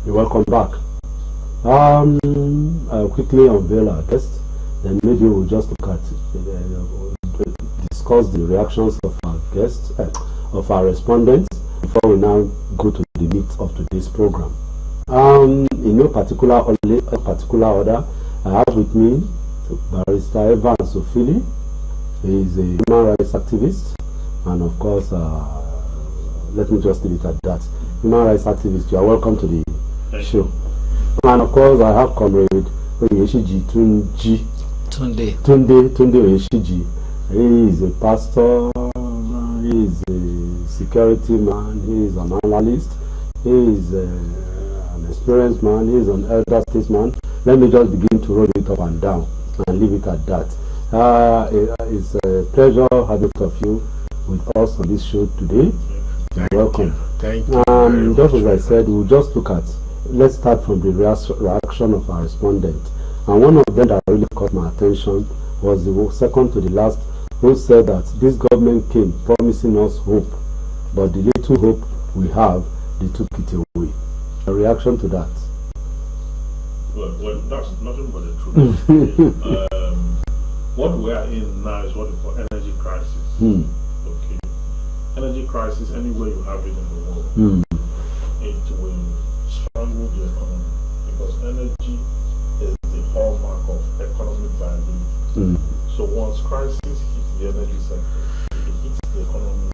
You're welcome back. I'll quickly unveil our guest, then maybe we'll just look at discuss the reactions of our guests, of our respondents, before we now go to the meat of today's program. In no particular order, I have with me Barrister Evans Ofili. He is a human rights activist, and of course, let me just leave it at that. Human rights activist, you are welcome to the show. And of course, I have Comrade Oyeshiji Tunde Oyeshiji. He is a pastor, he is a security man, he is an analyst, he is an experienced man, he is an elder statesman. Let me just begin to roll it up and down and leave it at that. It's a pleasure having both of you with us on this show today. Welcome. Thank you. Just as I said, we'll just look at, let's start from the reaction of our respondent. And one of them that really caught my attention was the second to the last, who said that this government came promising us hope, but the little hope we have, they took it away. A reaction to that? Well, that's nothing but the truth. What we are in now is what we call energy crisis. Okay, energy crisis. Anywhere you have it in the world, it will strangle the economy, because energy is the hallmark of economic viability. So once crisis hits the energy sector, it hits the economy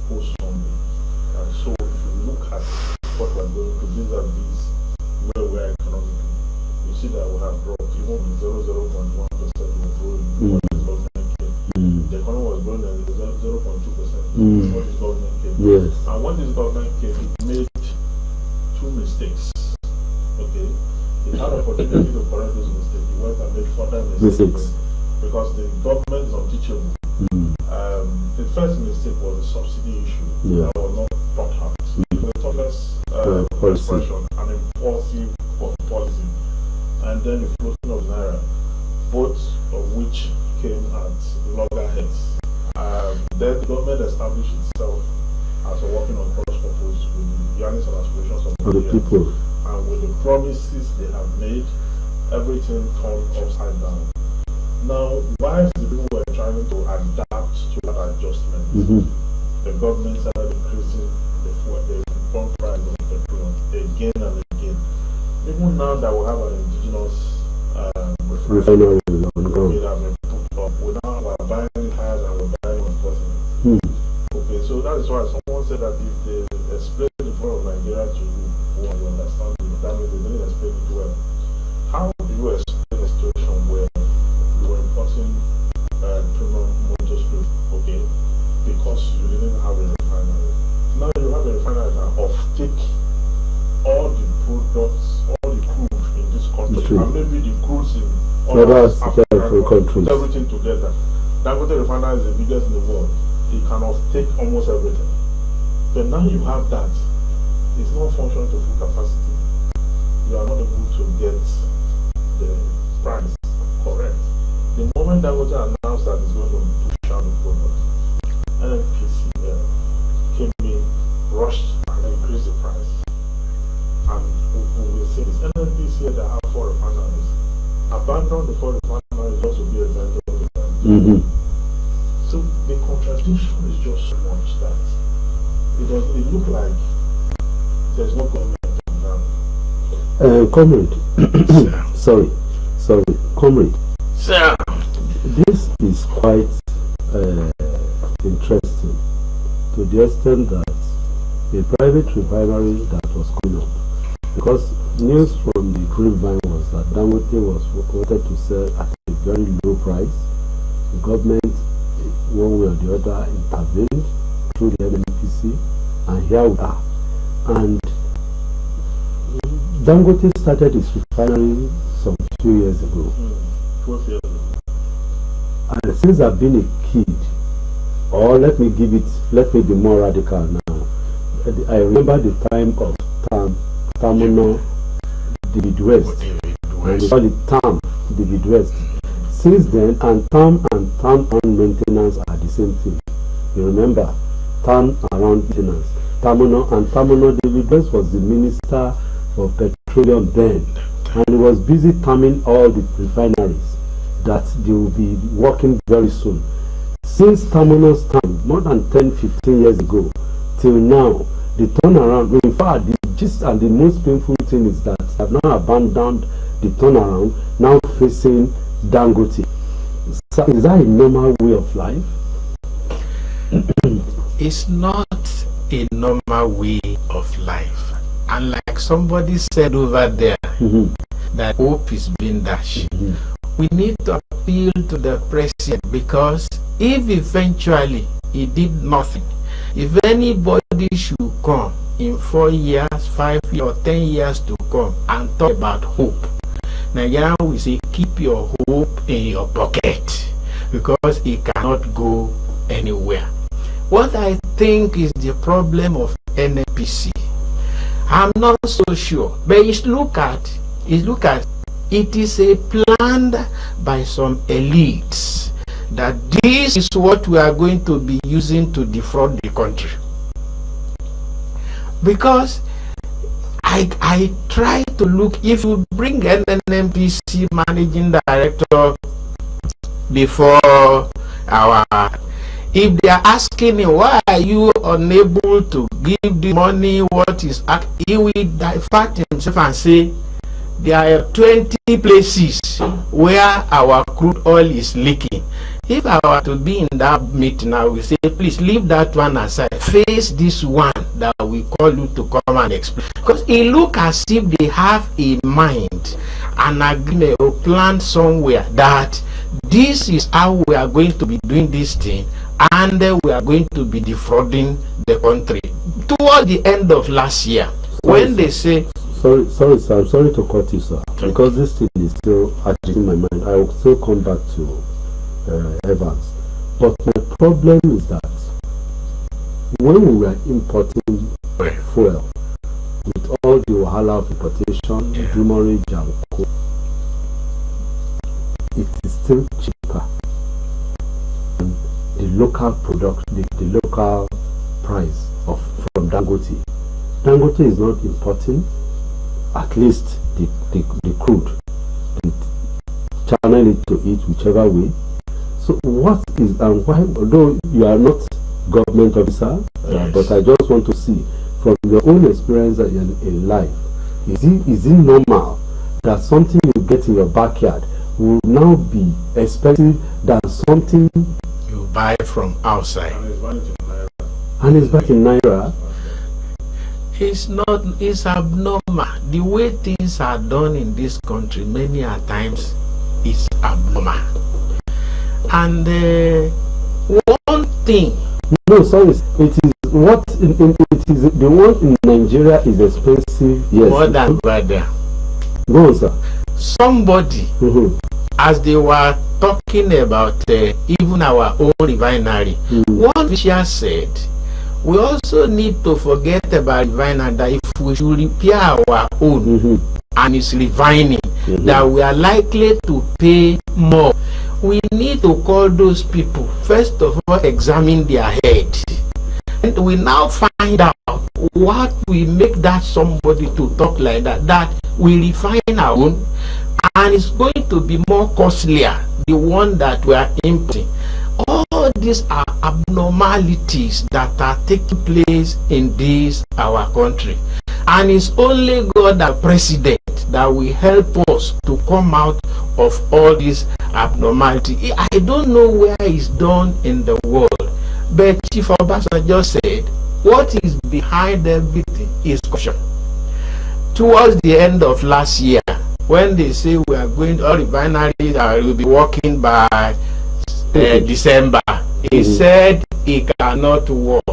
so strongly. And so if you look at what we're going to vis-a-vis where we are economically, you see that we have dropped even with 0.1% we're growing. What is government came? The economy was growing at 0.2%. What is government came? Yes. And when this government came, it made two mistakes. Okay? It had opportunity to correct those mistakes. It went and made further mistakes. Because the government is unteachable. The first mistake was the subsidy issue that was not thought out. The toughest expression, an impulsive policy, and then the floating of Naira, both of which came at loggerheads. Then the government established itself as a working on cross purpose with the yearnings and aspirations of the people. And with the promises they have made, everything turned upside down. Now, whilst the people were trying to adapt to that adjustment, the government started increasing the pump price of petrol again and again. Even now that we have an indigenous refinery that have been put up, we now are buying cars and we're buying importing. Okay, so that is why someone said that if they explain the problem of Nigeria to you, who you understand it, that means they didn't explain it well. How do you explain a situation where you were importing premium motor spirit, okay, because you didn't have a refinery? Now you have a refinery that off-take all the products, all the crude in this country, and maybe the crudes in other African countries, everything together. Dangote refinery is the biggest in the world. It can off-take almost everything. But now you have that, it's not functioning to full capacity. You are not able to get the price correct. The moment Dangote announced that it's going to push out the product, NNPC came in, rushed and increased the price. And we will see this. NNPC that have 4 refineries abandon the 4 refineries just to be a vendor of the brand. So the contradiction is just so much that it looks like there's no government on ground. Comrade, sorry, Comrade. Sir. This is quite interesting to the extent that a private refinery that was coming up, because news from the grapevine was that Dangote was wanted to sell at a very low price. The government, one way or the other, intervened through the NNPC, and here we are. And Dangote started his refinery some few years ago. 12 years ago. And since I've been a kid, or let me be more radical now. I remember the time of Tamuno David West. And we call it Tam David West. Since then, and Tam on maintenance are the same thing. You remember, Tam around maintenance. Tamuno David West was the minister of petroleum then, and he was busy timing all the refineries that they will be working very soon. Since terminus time, more than 10-15 years ago, till now, the turnaround, in fact, the gist and the most painful thing is that they have now abandoned the turnaround, now facing Dangote. So is that a normal way of life? It's not a normal way of life. And like somebody said over there, that hope is being dashed. We need to appeal to the president, because if eventually he did nothing, if anybody should come in 4 years, 5 years, or 10 years to come and talk about hope, Nigerians will say, keep your hope in your pocket, because it cannot go anywhere. What I think is the problem of NNPC, I'm not so sure, but look at it is a plan by some elites that this is what we are going to be using to defraud the country. Because I try to look, if you bring an NNPC managing director before if they are asking him, why are you unable to give the money, what is, he will divert himself and say, there are 20 places where our crude oil is leaking. If I were to be in that meeting, I will say, please leave that one aside. Face this one that we call you to come and explain. Because it looks as if they have a mind, an agreement or plan somewhere that this is how we are going to be doing this thing, and we are going to be defrauding the country. Toward the end of last year, when they say, sorry, sir. I'm sorry to cut you, sir, because this thing is still agitating my mind. I will still come back to Evans. But my problem is that when we were importing fuel, with all the wahala of importation, demurrage and coal, it is still cheaper than the local product, the local price from Dangote. Dangote is not importing, at least the crude, and channel it to it whichever way. So what is, and why, although you are not government officer, but I just want to see from your own experience in life, is it normal that something you get in your backyard will now be expensive than something you buy from outside? And it's back in Naira. It's abnormal. The way things are done in this country, many a times, is abnormal. And one thing. No, sorry. It is what it is. The one in Nigeria is expensive. Yes. More than brother. Go on, sir. Somebody, as they were talking about even our own refinery, one official said, we also need to forget about refinery, that if we should repair our own and it's refining, that we are likely to pay more. We need to call those people, first of all, examine their head. And we now find out what will make that somebody to talk like that, that we refine our own, and it's going to be more costlier, the one that we are importing. All these are abnormalities that are taking place in this our country, and it's only God, our president, that will help us to come out of all this abnormality. I don't know where it's done in the world, but Chief Obasanjo just said what is behind everything is corruption. Towards the end of last year, when they say we are going to all refineries will be working by December, he said he cannot work.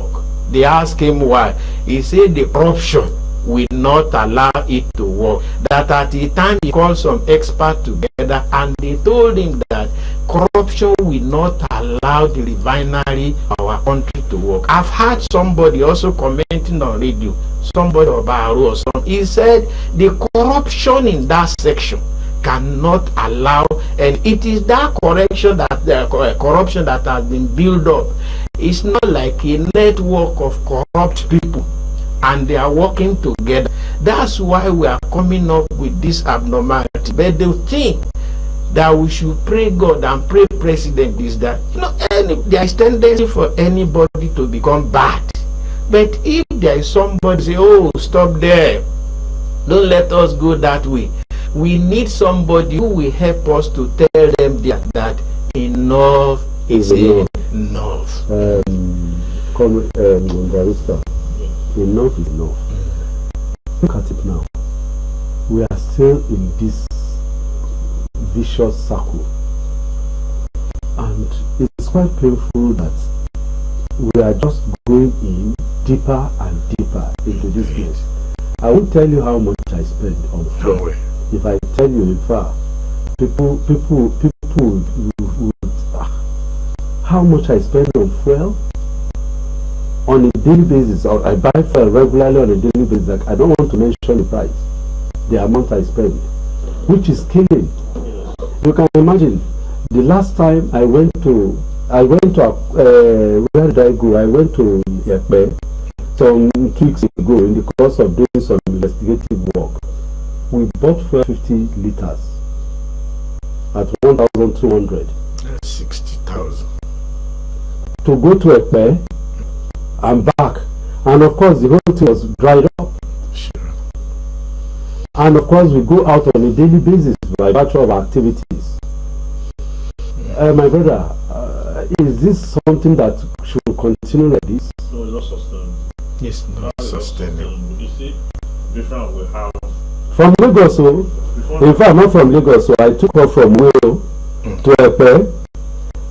They asked him why. He said the corruption will not allow it to work. That at the time he called some experts together and they told him that corruption will not allow the refinery of our country to work. I've heard somebody also commenting on radio, somebody about or some, he said the corruption in that section cannot allow, and it is that corruption that has been built up. It's not like a network of corrupt people and they are working together. That's why we are coming up with this abnormality. But the thing that we should pray God and pray president is that, you know, there is tendency for anybody to become bad. But if there is somebody say, oh, stop there, don't let us go that way, we need somebody who will help us to tell them that enough is enough. Barrister, enough is enough. Look at it now. We are still in this vicious circle, and it's quite painful that we are just going in deeper and deeper into this place. I won't tell you how much I spend on fuel. If I tell you, in fact, people would, how much I spend on fuel on a daily basis, or I buy fuel regularly on a daily basis. Like, I don't want to mention the price, the amount I spend, which is killing. You can imagine the last time I went to where did I go? I went to Ekpe some 2 weeks ago in the course of doing some investigative work. We bought 50 liters at 1,200. That's 60,000. To go to Ekpe and back. And of course the whole thing was dried up. Sure. And of course we go out on a daily basis by virtue of activities. My brother, is this something that should continue like this? No, it's not sustainable. It's not sustainable. You see, different we have. From Lagos, so in fact, not from Lagos, so I took off from Wales to Ekpe.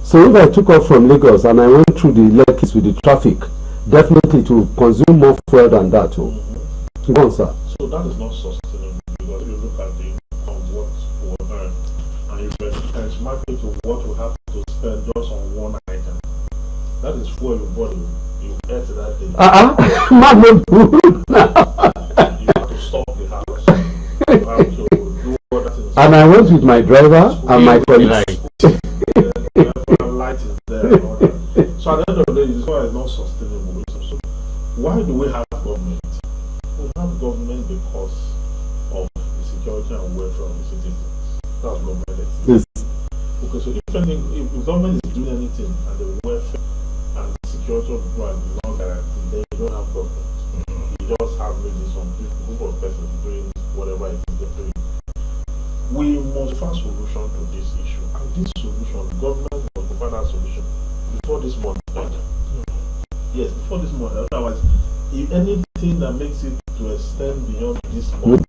So if I took off from Lagos and I went through the Lekis with the traffic, definitely to consume more fuel than that. Go on, sir. So that is not sustainable, because if you look at the income, what we earn, and you benchmark it to what we have to spend just on one item, that is for your body. You ate that day. Man, you have to stop the house. You have to do other things. and I went with my driver and my colleagues. Light is there and all that. So at the end of the day, this is why it's not sustainable. So why do we have government? We have government because of the security and welfare of the citizens. That's government. Yes. Okay, so if government is doing anything and the welfare and security of people are not guaranteed, then you don't have government. You just have maybe some group of persons doing whatever it is they're doing. We must find a solution to this issue, and this solution, government must provide a solution before this month ends. Yes, before this month. Otherwise, if anything that makes it to extend beyond this month,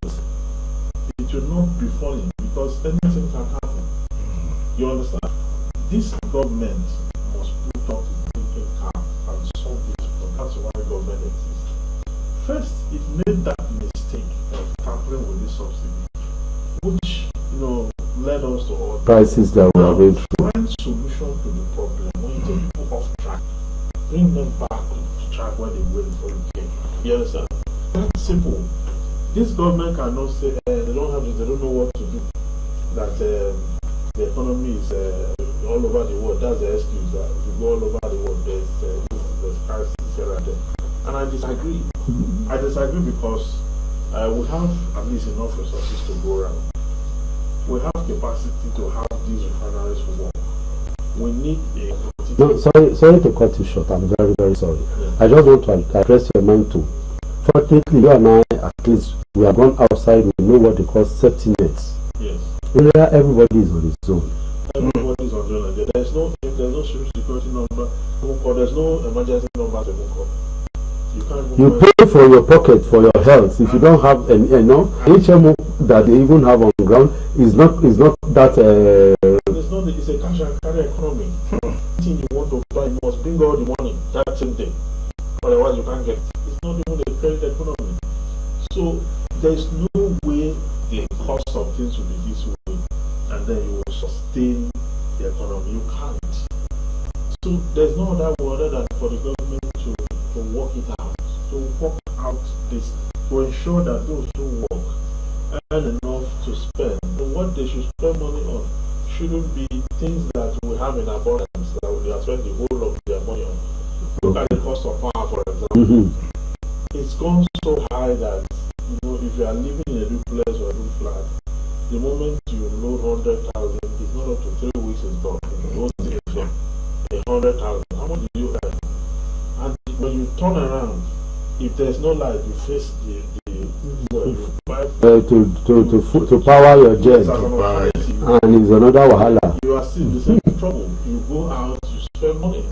it will not be falling, because anything can happen. You understand? This government must put up its thinking cap and solve this problem. That's why government exists. First, it made that mistake of tampering with this subsidy, which, you know, led us to all Prices that we are going through. Find solution to the problem. When you take people off track, bring them back to track where they were before you came. You understand? That's simple. This government cannot say they don't have this, they don't know what to do. That the economy is all over the world. That's the excuse. That if you go all over the world, there's crisis here and there. And I disagree. I disagree because we have at least enough resources to go around. We have capacity to have these refineries work. We need a... No, sorry to cut you short. I'm very, very sorry. Yeah. I just want to address your mind too. Fortunately, you and I, at least, we have gone outside. We know what they call safety nets. Yes. Here, everybody is on his own. Everybody is on their own. There's no security number. There's no emergency number to call. You pay for your pocket, for your health. If you don't have enough, HMO that they even have on ground is not that. It's a cash and carry economy. Anything you want to buy, you must bring all the money. That same thing. Otherwise, you can't get it. It's not even a credit economy. So there is no way the cost of things will be this way, and then you will sustain the economy. You can't. So there's no other way other than for the government to work it out, to work out this, to ensure that those who work earn enough to spend. And what they should spend money on shouldn't be things that we have in abundance, that they are spending the whole of their money on. Look at the cost of power, for example. It's gone why that, if you are living in a duplex or a new flat, the moment you load 100,000, it's not up to 3 weeks is done. Those days, 100,000. How much do you earn? And when you turn around, if there's no light, you face the to power your jet, and it's another wahala. You are still in the same trouble. You go out, you spend money.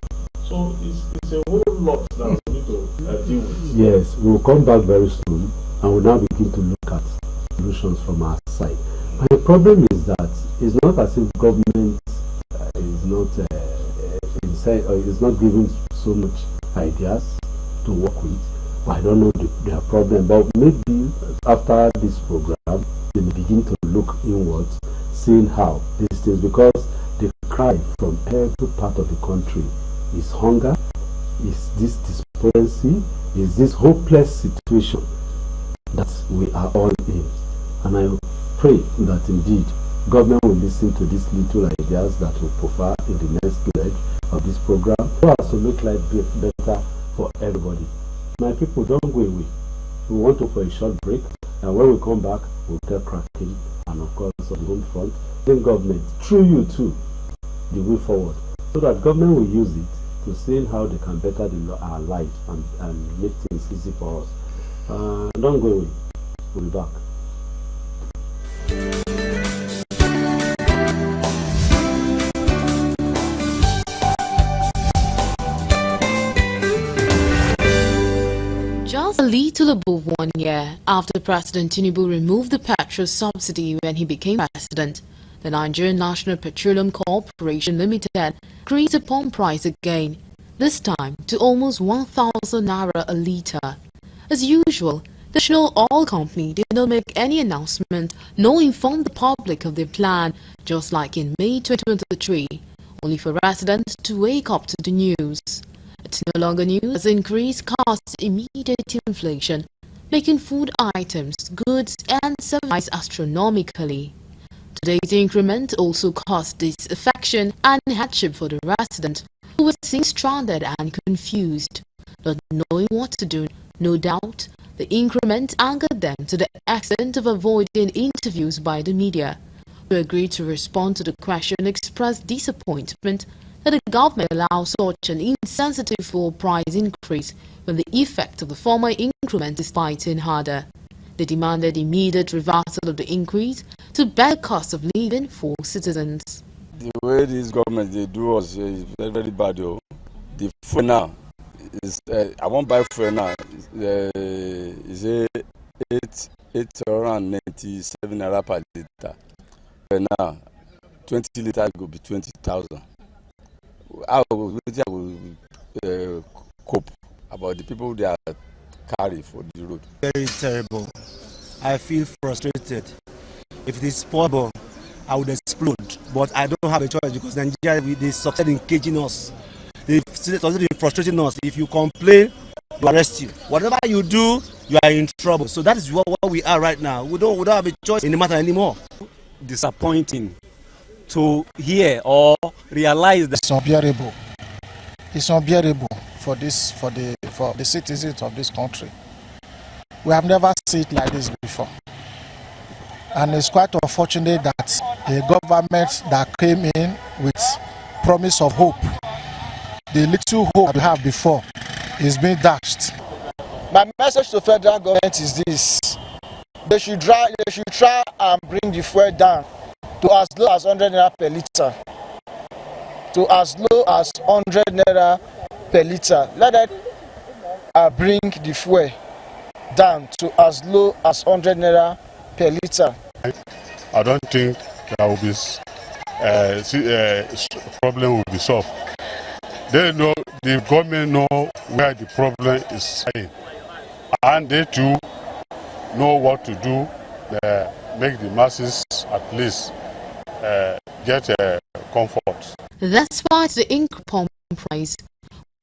So it's a whole lot that we need to deal with. Yes, we'll come back very soon, and we'll now begin to look at solutions from our side. And the problem is that it's not as if government is not is not giving so much ideas to work with. I don't know their problem, but maybe after this program, they may begin to look inwards, seeing how these things, because the cry from every part of the country is hunger, is this despondency, is this hopeless situation that we are all in. And I pray that indeed government will listen to these little ideas that will profile in the next leg of this program, so as to make life better for everybody. My people, don't go away. We want to for a short break, and when we come back, we'll get cracking, and of course on the home front, then government, through you too, the way forward, so that government will use it to see how they can better our life and make things easy for us. Don't go away. We'll be back. Just a little above 1 year after President Tinubu removed the petrol subsidy when he became president, the Nigerian National Petroleum Corporation Limited increased the pump price again, this time to almost 1,000 naira a litre. As usual, the national oil company did not make any announcement nor inform the public of their plan, just like in May 2023, only for residents to wake up to the news. It's no longer news as increased costs immediate inflation, making food items, goods and services astronomically. Today's increment also caused disaffection and hardship for the resident, who were seen stranded and confused. Not knowing what to do, no doubt, the increment angered them to the extent of avoiding interviews by the media, who agreed to respond to the question expressed disappointment that the government allows such an insensitive fuel price increase when the effect of the former increment is fighting harder. They demanded immediate reversal of the increase to bear cost of living for citizens. The way this government they do us is very, very bad. Though. The fuel now is I won't buy fuel now. Is 897 naira per liter. Now 20 liters will be 20,000. I will cope about the people they are carry for the road. Very terrible. I feel frustrated. If it is possible, I would explode. But I don't have a choice because Nigeria, they succeed in caging us. They succeed in frustrating us. If you complain, they arrest you. Whatever you do, you are in trouble. So that is what we are right now. We don't have a choice in the matter anymore. Disappointing to hear or realize that it's unbearable. It's unbearable for the citizens of this country. We have never seen it like this before, and it's quite unfortunate that a government that came in with promise of hope, the little hope we have before, is being dashed. My message to federal government is this: they should try and bring the fuel down to as low as 100 naira per liter. To as low as 100 naira per liter. Let that bring the fuel down to as low as 100 naira per liter. I don't think there will be problem will be solved. They know, the government know where the problem is lying, and they too know what to do. Make the masses at least get comfort. Despite the ink pump price,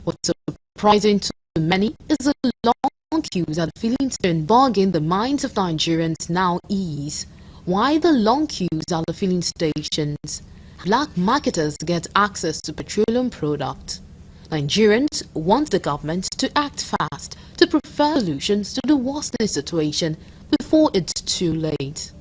what's surprising to many is the long queues at the filling station bogging the minds of Nigerians now ease. Why the long queues at the filling stations? Black marketers get access to petroleum products. Nigerians want the government to act fast to prefer solutions to the worsening situation before it's too late.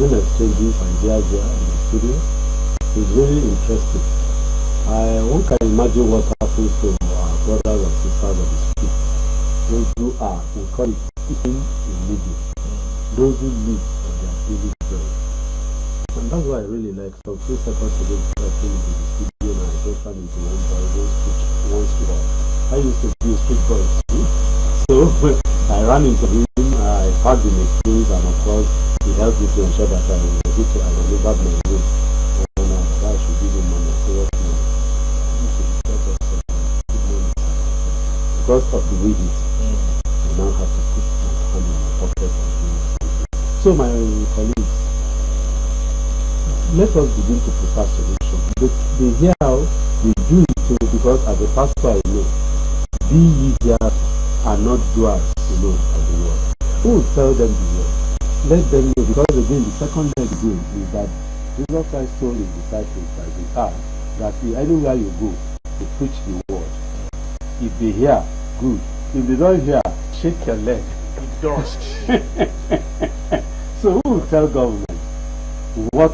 Exchanging ideas here in the studio is really interesting. One can imagine what happens to our brothers and sisters of the street. Those who are, we call it eating in living. Those who live on their daily bread. And that's why I really like some few seconds ago before I came into the studio and I just ran into one boy, one street boy. I used to be a street boy too. So I ran into him, I had the experience, and of course he helped me to ensure that I delivered my room. And I should give him money. So what now? Because of the wages, I now have to put my hand in my pocket and do something. So my colleagues, let us begin to prepare solutions. They hear how they do it too, because as a pastor I know, be ye hearers and not doers alone of the word. Who will tell them the word? Let them know, because again the second leg again is that Jesus Christ told his disciples that they are that anywhere you go, you preach the word. If they hear, good. If they don't hear, shake your leg. It does. So who will tell government what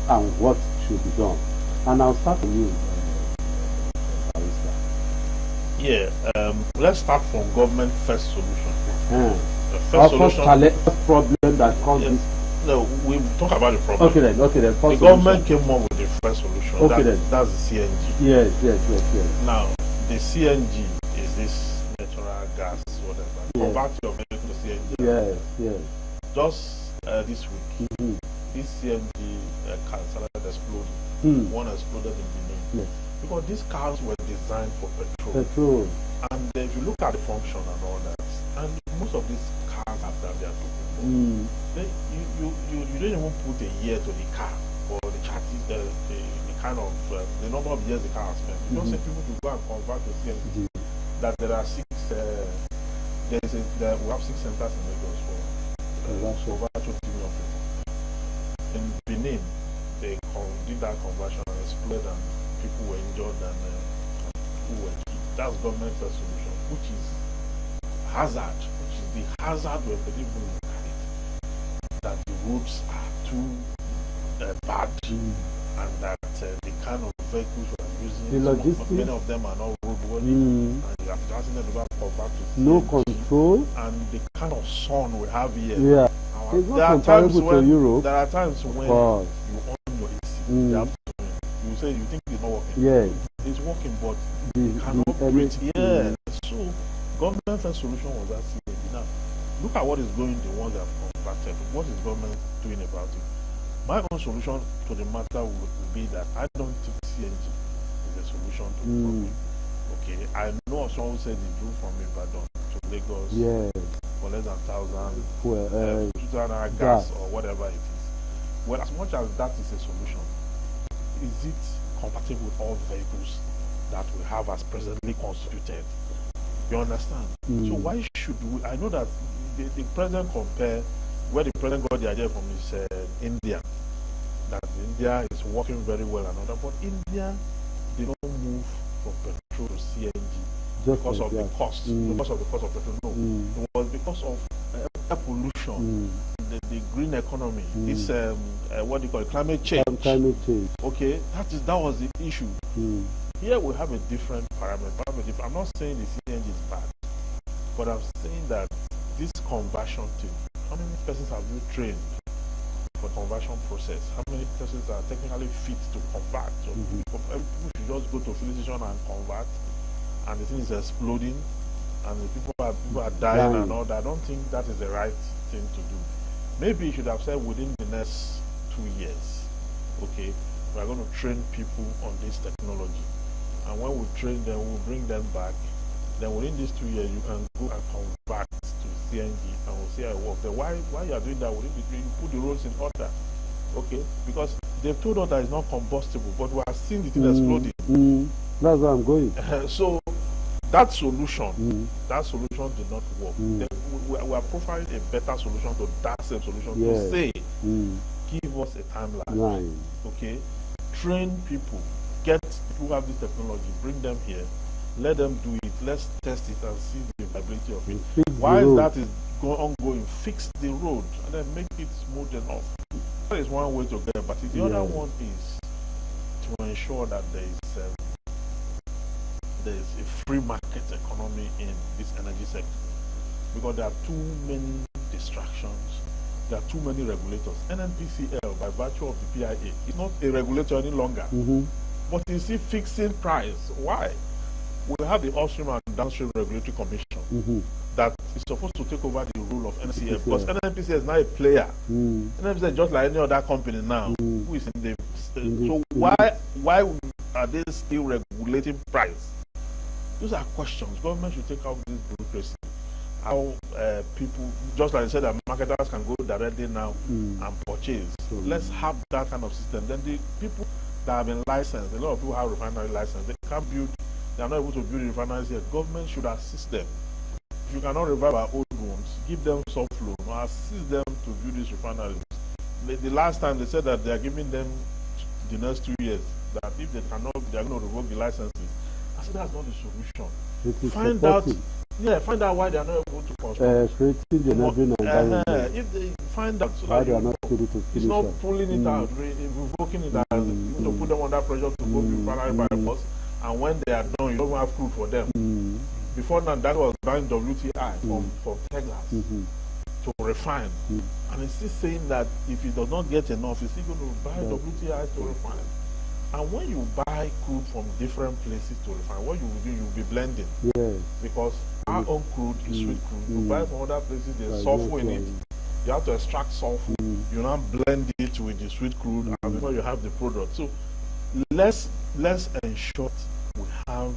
and what should be done? And I'll start with you, Barrister. Yeah, let's start from government first solution. The first problem that caused this. No, we talk about the problem. Okay then. The government came up with the first solution. Okay, that's the CNG. Yes. Now, the CNG is this natural gas, whatever. Convert your vehicle to CNG. Yes. Just this week, this CNG car started exploding. One exploded in Benin. Yes. Because these cars were designed for petrol. And if you look at the function and all that, and most of these cars have that they are talking about. You don't even put a year to the car or the chassis, the kind of the number of years the car has spent. You don't say people to go and convert to CNG. That there are we have 6 centers in Lagos for virtual TV people. In Benin, they did that conversion and exploded, and people were injured and who were killed. That's government first solution, which is hazard, which is the hazard we're believing that the roads are too bad, and that the kind of vehicles we are using, the logistics, many of them are not roadworthy, and you have to them to convert to no control, and the kind of sun we have here. Yeah, it's not comparable to Europe. There are times when you on your AC, you have to, you say you think it's not working. Yes, it's working, but you cannot breathe. Yeah. So government first solution was that CNG. Now look at what is going, the ones that have converted. What is government doing about it? My own solution to the matter would be that I don't think CNG is a solution to the problem. Okay, I know someone said he drove from Ibadan to Lagos for less than 1,000 gas or whatever it is. Well, as much as that is a solution, is it compatible with all vehicles that we have as presently constituted? You understand? So why should we? I know that the president compare where the president got the idea from is India. That India is working very well and all that, but India, they don't move from petrol to CNG because of the cost. Because of the cost of petrol. No, it was because of air pollution, the green economy. This what do you call it? Climate change. Okay, that was the issue. Here we have a different parameter. I'm not saying the CNG is bad, but I'm saying that this conversion thing, how many persons have you trained for the conversion process? How many persons are technically fit to convert? So people should just go to a filling station and convert, and the thing is exploding, and the people are dying and all that. I don't think that is the right thing to do. Maybe you should have said within the next 2 years, okay, we are going to train people on this technology. And when we train them, we'll bring them back. Then within these 2 years, you can go and convert to CNG, and we'll see how it works. Then why you are doing that? You put the roads in order, okay? Because they've told us that it's not combustible, but we are seeing the thing exploding. That's where I'm going. So that solution did not work. Then we are profiling a better solution to that same solution to say, give us a timeline. Okay, train people, get people who have this technology, bring them here, let them do it, let's test it and see the viability of it. Why is that ongoing? Fix the road and then make it smooth enough. That is one way to get it, but the other one is to ensure that there is a free market economy in this energy sector, because there are too many distractions, there are too many regulators. NNPCL, by virtue of the PIA, is not a regulator any longer, but you see fixing price. Why? We have the upstream and downstream regulatory commission that is supposed to take over the role of NCF, because NNPCL is now a player. NNPCL is just like any other company now who is in the so why are they still regulating price? Those are questions. Government should take out this bureaucracy. How people, just like I said, that marketers can go directly now and purchase. So let's have that kind of system. Then the people that have been licensed, a lot of people have refinery license, they can't build, they are not able to build refineries yet. Government should assist them. If you cannot revive our old ones, give them soft loan or assist them to build these refineries. The last time they said that they are giving them the next 2 years, that if they cannot, they are going to revoke the licenses. I said that's not the solution. Find out why they are not able to construct. Creating the enabling environment. If they find out, so why that they are not able to finish it's not pulling it out, revoking it out, to put them under pressure to go build refinery by force, and when they are done, you don't have crude for them. Before now, that was buying WTI from Texas to refine, and it's still saying that if it does not get enough, it's still going to buy WTI to refine. And when you buy crude from different places to refine, what you will do, you will be blending. Because our own crude is sweet crude. You buy from other places, there's sulfur in it. You have to extract sulfur. You now blend it with the sweet crude, and before you have the product. So let's ensure we have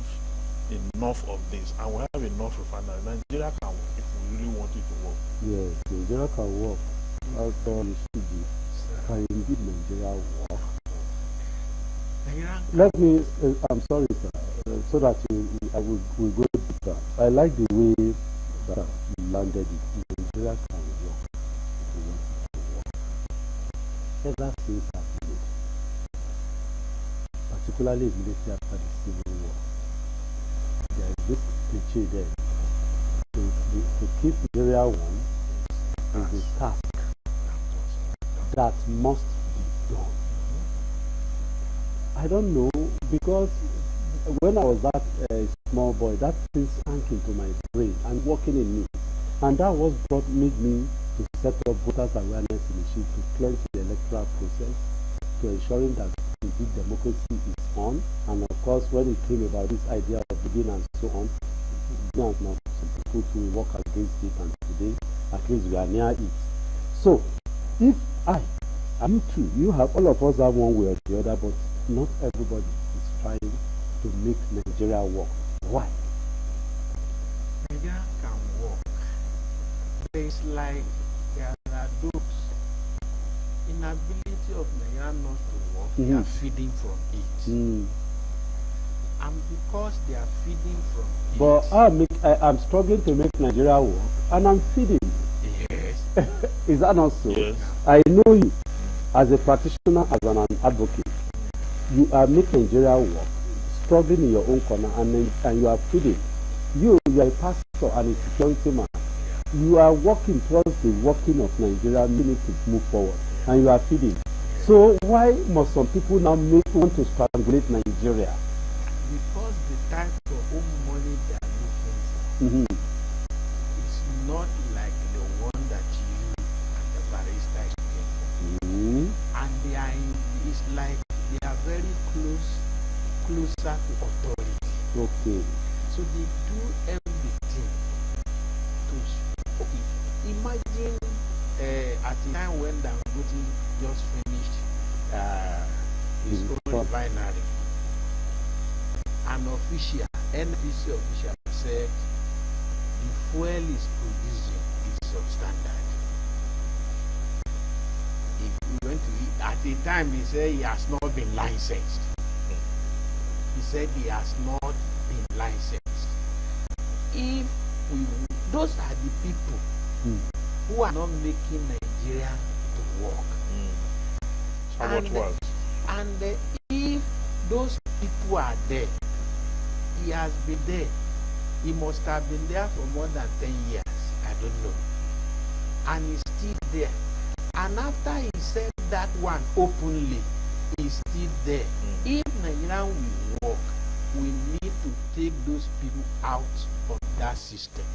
enough of this, and we have enough refinery. Nigeria can work if we really want it to work. Yes, Nigeria can work. That's all it should be. Can indeed Nigeria work? Let me, I'm sorry, sir, so that I will go deeper. I like the way that you landed it. Nigeria can work if we want it to work. Ever since I've been, particularly immediately after the Civil War, there is this cliche there. To keep Nigeria warm is a task that must be done. I don't know, because when I was that small boy, that thing sank into my brain and working in me. And that was what made me to set up voters awareness initiative to cleanse the electoral process, to ensuring that indeed democracy is on. And of course, when it came about this idea of begin and so on, now some people to work against it, and today at least we are near it. So if you too, you have, all of us have one way or the other, but not everybody is trying to make Nigeria work. Why? Nigeria can work. It's like there are those inability of Nigeria not to work, they are feeding from it. And because they are feeding from it. But I'm struggling to make Nigeria work, and I'm feeding. Yes. Is that not so? Yes. I know you as a practitioner, as an advocate. You are making Nigeria work, struggling in your own corner, and you are feeding. You are a pastor and a security man. You are working towards the working of Nigeria, meaning to move forward, and you are feeding. So why must some people now want to strangulate Nigeria? Because the type of home money they are looking for is not like the one that you and the barrister is looking for. And they are it's like they are very closer to authority. Okay. So they do everything to imagine at the time when Dangote just finished his own refinery. An official, NPC official said the fuel is producing is substandard. If we went to at the time he said he has not been licensed. He said he has not been licensed. If we, those are the people who are not making Nigeria to work. And if those people are there, he has been there. He must have been there for more than 10 years. I don't know. And he's still there. And after he said that one openly, he's still there. If Nigeria will work, we need to take those people out of that system.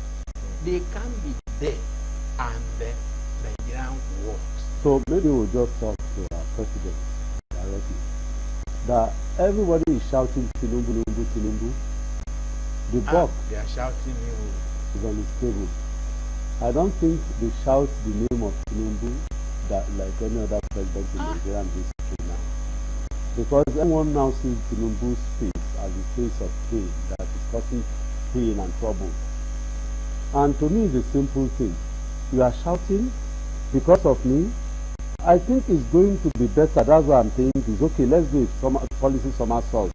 They can't be there and Nigeria works. So maybe we'll just talk to our president directly. That everybody is shouting Tinubu, Tinubu, Tinubu. The buck they are shouting is on his table. I don't think they shout the name of Tinubu that like any other president in Nigerian history now. Because everyone now sees Tinubu's face as a face of pain that is causing pain and trouble. And to me it's a simple thing. You are shouting because of me. I think it's going to be better. That's what I'm saying. It's okay, let's do it. Some policy somersault.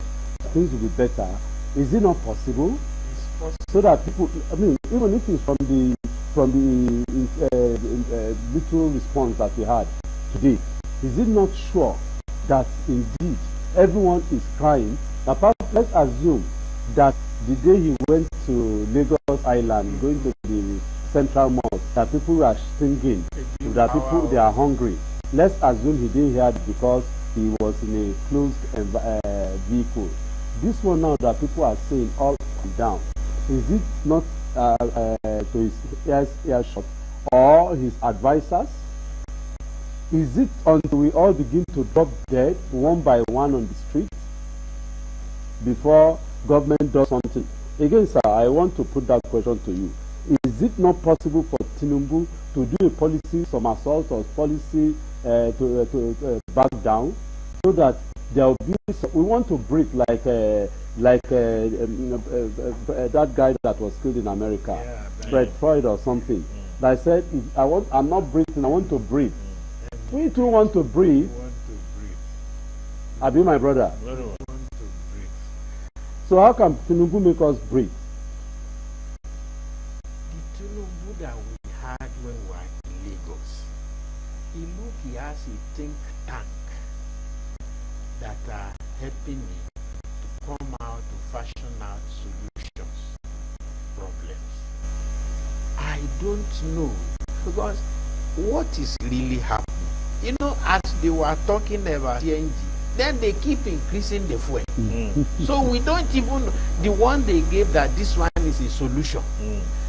Things will be better. Is it not possible? It's possible. So that people, I mean, even if it's from the little response that we had today, is it not sure that indeed everyone is crying? Apart, let's assume that the day he went to Lagos Island, going to the Central Mosque, that people were singing, that people they are hungry. Let's assume he didn't hear it because he was in a closed vehicle. This one now that people are saying all down, is it not to his earshot or his advisors? Is it until we all begin to drop dead one by one on the street before government does something? Again, sir, I want to put that question to you. Is it not possible for Tinubu to do a policy somersault or policy to back down, so that there will be? We want to break like that guy that was killed in America, Fred Floyd or something. That said, I'm not breathing. I want to breathe. We too want to breathe. I be my brother. So how can Tinubu make us breathe? The Tinubu that we had when we were in Lagos, he has a think tank that are helping me to come out to fashion out solutions, problems. I don't know, because what is really happening? You know, as they were talking about CNG, then they keep increasing the fuel. So we don't even, the one they gave that this one is a solution.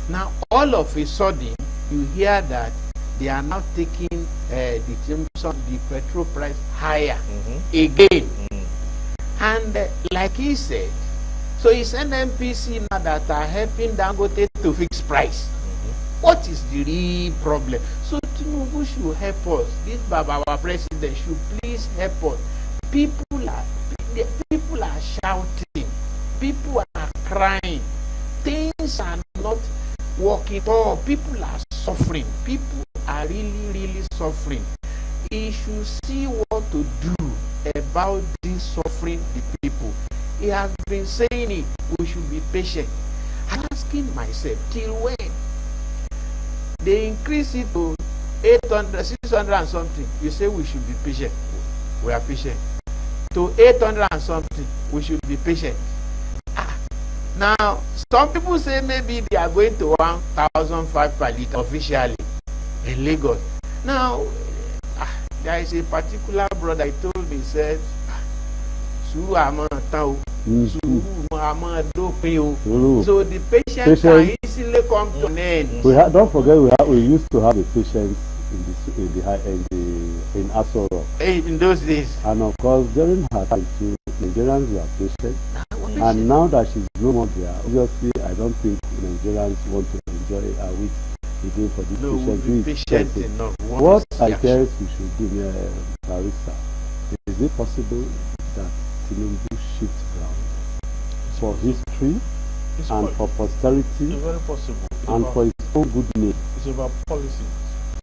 Now all of a sudden you hear that they are now taking the petrol price higher again. And like he said, so it's NNPC now that are helping Dangote to fix price. What is the real problem? So Tinubu should help us. This Baba, our president, should please help us. People are shouting. People are crying. Things are not working at all. People are suffering. People are really suffering. He should see what to do about this suffering the people. He has been saying it. We should be patient. I'm asking myself, till when? They increase it to 800, 600 and something. You say we should be patient. We are patient. To 800 and something, we should be patient. Now, some people say maybe they are going to 1,005 per litre officially in Lagos. Now, there is a particular brother, he told me, he said, so the patient can easily come to an end. Don't forget, we used to have a patient in Asoro. In those days. And of course, during her time too, Nigerians were patient. And now that she's no more there, obviously, I don't think Nigerians want to enjoy a week again for this patient. What I guess we should do, Barrister, is it possible that Tinubu shifts ground for history and for posterity? It's very possible. And for his own good name? It's about policy.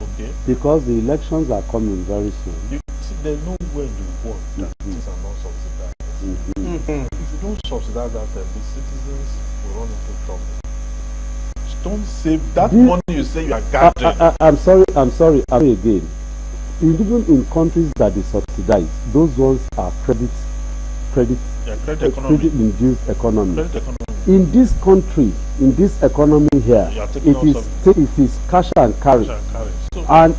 Okay. Because the elections are coming very soon. there's nowhere in the world that things are not subsidized. If you don't subsidize that, the citizens will run into trouble. Don't save that money you say you are gathering. I'm sorry again. Even in countries that they subsidize, those ones are credit induced economy. In this country, in this economy here, it is cash and carry. So, and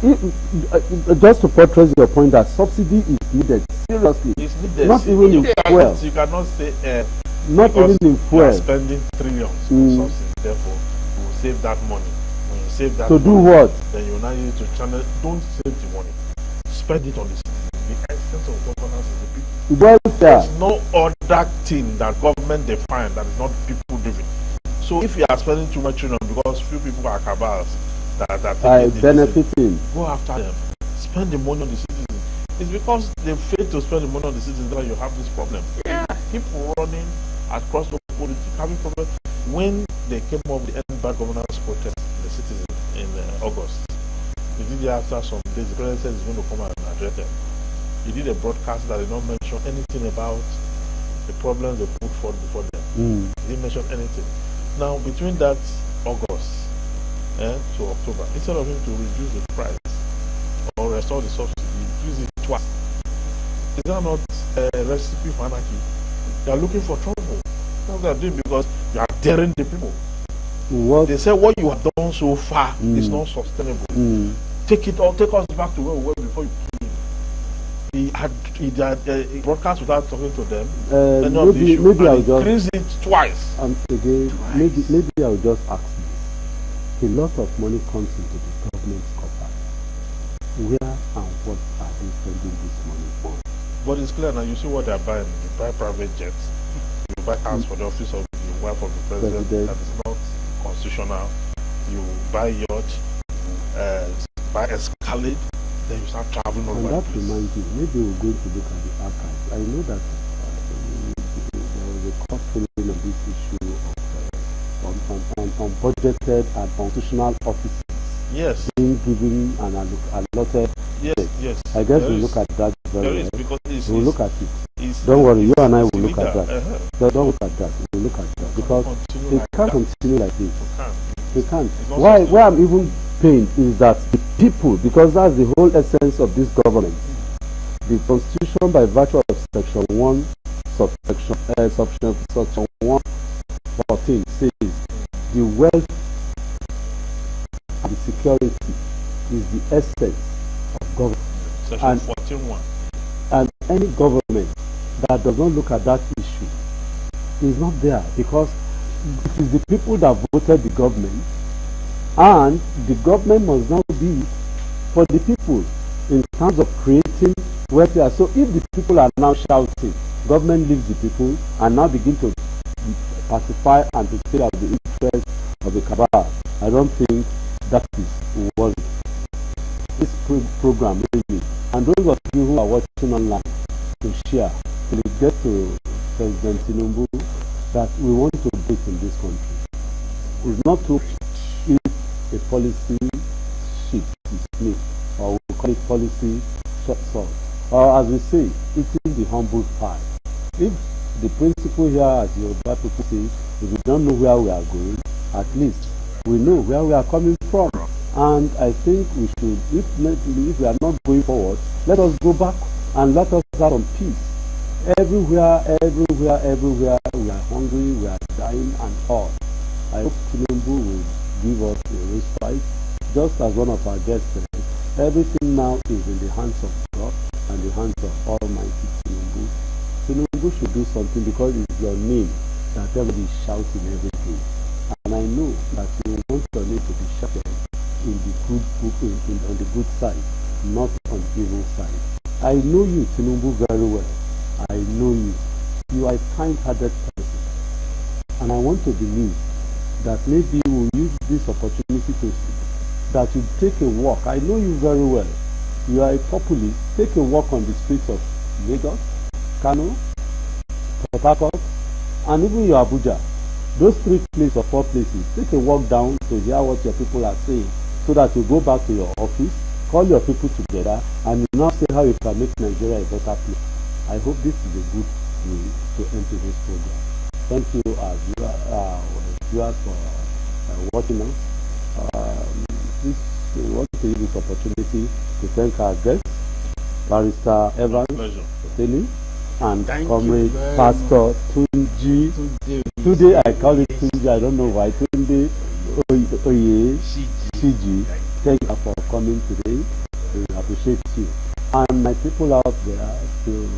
just to portray your point that subsidy is needed, seriously, it's needed. Not even in fuel. You cannot say not even in fuel. You are spending trillions on subsidy, therefore you will save that money. When you save that to money, do what? Then you now use it to channel. Don't save the money. Spend it on the citizens. The essence of governance is the people. Welfare. There's no other thing that government define that is not people driven. So if you are spending too much trillion because few people are cabals that are benefiting, go after them. Spend the money on the citizens. It's because they fail to spend the money on the citizens that you have this problem. Yeah. People running across the politics having problems. When they came up with the end bad governance protest, the citizens in August, he did it after some days. The president said he's going to come and address them. He did a broadcast that did not mention anything about the problems they put forward before them. He didn't mention anything. Now, between that August to October, instead of him to reduce the price or restore the subsidy, he increased it twice. Is that not a recipe for anarchy? They are looking for trouble. That's what they are doing because you are daring the people. What? They say what you have done so far is not sustainable. Take us back to where we were before you came. He broadcast without talking to them. Maybe I'll just increase it twice. Again, maybe I'll just ask this. A lot of money comes into the government's coffers. Where and what are they spending this money on? But it's clear now. You see what they are buying. You buy private jets. You buy cars for the office of the wife of the president. That is not constitutional. You buy yacht. Buy Escalade. Then you start traveling all over. And that reminds me, maybe we're going to look at the archives. I know that there was a court ruling on this issue of unbudgeted and constitutional offices. Yes. Being given and allotted. Yes. I guess we'll look at that very well. Because we'll look at it. Don't worry, you and I will look at that. Don't look at that. We'll look at that because it can't continue like this. It can't. Why I'm even pained is that the people, because that's the whole essence of this government. The Constitution, by virtue of Section 1, Section 114, says the wealth and the security is the essence of government. Section 14.1. And any government that does not look at that issue is not there, because it is the people that voted the government, and the government must now be for the people in terms of creating welfare. So if the people are now shouting, government leaves the people and now begin to pacify and to take out the interest of the cabal, I don't think that is what this program really. And those of you who are watching online, to share, to get to President Tinubu that we want to do it in this country. It's not to if a policy sheet is made, or we call it policy salt, or as we say, eating the humble pie. If the principle here, as your people say, if we don't know where we are going, at least we know where we are coming from. And I think we should, if we are not going forward, let us go back and let us have some peace. Everywhere, we are hungry, we are dying and all. I hope Tinubu will give us a respite. Just as one of our guests said, everything now is in the hands of God and the hands of Almighty Tinubu. Tinubu should do something, because it's your name that everybody is shouting every day. And I know that you want your name to be shouted in the good on the good side, not on the evil side. I know you, Tinubu, very well. I know you. You are a kind-hearted person. And I want to believe that maybe we'll use this opportunity to that you take a walk. I know you very well. You are a populist. Take a walk on the streets of Lagos, Kano, Port Harcourt, and even your Abuja. Those 3 places or 4 places, take a walk down to hear what your people are saying, so that you go back to your office call your people together and now see how you can make Nigeria a better place. I hope this is a good way to end today's program. Thank you, viewers, for watching us. Please, we want to use this opportunity to thank our guests, Barrister Evans Oteni, and Comrade Pastor Tunji. Today I call it Tunji, I don't know why. Tunde Oye Shiji. Thank you for coming today. We appreciate you. And my people out there, to